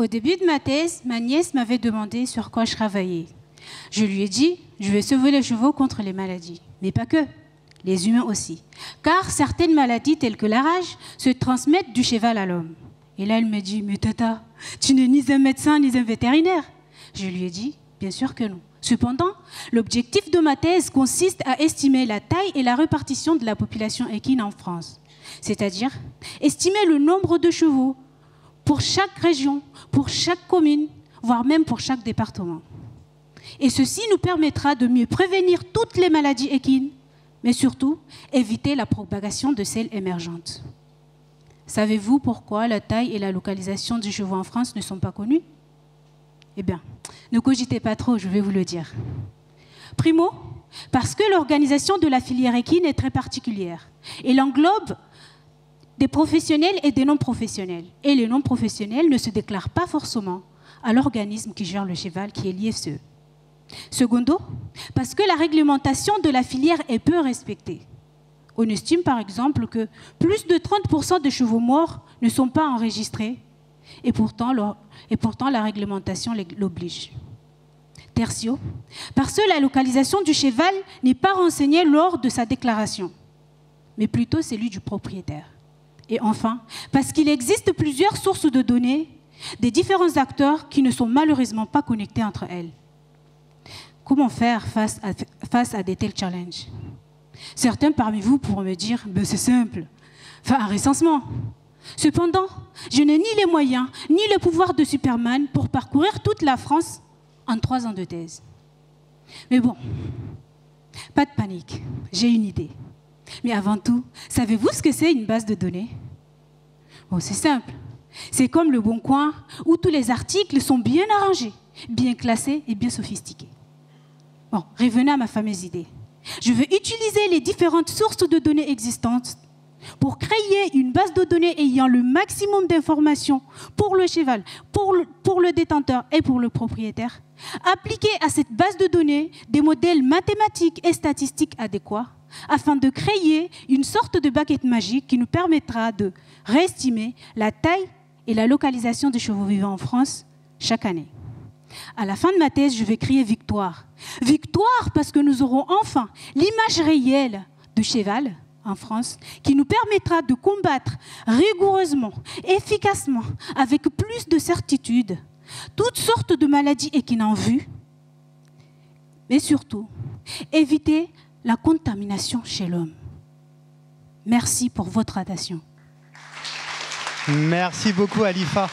Au début de ma thèse, ma nièce m'avait demandé sur quoi je travaillais. Je lui ai dit, je vais sauver les chevaux contre les maladies. Mais pas que, les humains aussi. Car certaines maladies telles que la rage se transmettent du cheval à l'homme. Et là, elle me dit, mais tata, tu n'es ni un médecin ni un vétérinaire. Je lui ai dit, bien sûr que non. Cependant, l'objectif de ma thèse consiste à estimer la taille et la répartition de la population équine en France. C'est-à-dire estimer le nombre de chevaux pour chaque région, pour chaque commune, voire même pour chaque département. Et ceci nous permettra de mieux prévenir toutes les maladies équines, mais surtout éviter la propagation de celles émergentes. Savez-vous pourquoi la taille et la localisation du chevaux en France ne sont pas connues? Eh bien, ne cogitez pas trop, je vais vous le dire. Primo, parce que l'organisation de la filière équine est très particulière. Elle englobe des professionnels et des non-professionnels. Et les non-professionnels ne se déclarent pas forcément à l'organisme qui gère le cheval, qui est l'IFCE. Secondo, parce que la réglementation de la filière est peu respectée. On estime par exemple que plus de 30% des chevaux morts ne sont pas enregistrés et pourtant la réglementation l'oblige. Tertio, parce que la localisation du cheval n'est pas renseignée lors de sa déclaration, mais plutôt celle du propriétaire. Et enfin, parce qu'il existe plusieurs sources de données des différents acteurs qui ne sont malheureusement pas connectés entre elles. Comment faire face à de tels challenges? Certains parmi vous pourront me dire, ben c'est simple, un recensement. Cependant, je n'ai ni les moyens, ni le pouvoir de Superman pour parcourir toute la France en 3 ans de thèse. Mais bon, pas de panique, j'ai une idée. Mais avant tout, savez-vous ce que c'est une base de données? Bon, c'est simple. C'est comme le Bon Coin, où tous les articles sont bien arrangés, bien classés et bien sophistiqués. Bon, revenez à ma fameuse idée. Je veux utiliser les différentes sources de données existantes pour créer une base de données ayant le maximum d'informations pour le cheval, pour le détenteur et pour le propriétaire. Appliquer à cette base de données des modèles mathématiques et statistiques adéquats afin de créer une sorte de baguette magique qui nous permettra de réestimer la taille et la localisation des chevaux vivants en France chaque année. À la fin de ma thèse, je vais crier victoire. Victoire parce que nous aurons enfin l'image réelle du cheval en France qui nous permettra de combattre rigoureusement, efficacement, avec plus de certitude, toutes sortes de maladies équines en vue, mais surtout, éviter la contamination chez l'homme. Merci pour votre attention. Merci beaucoup, Alifa.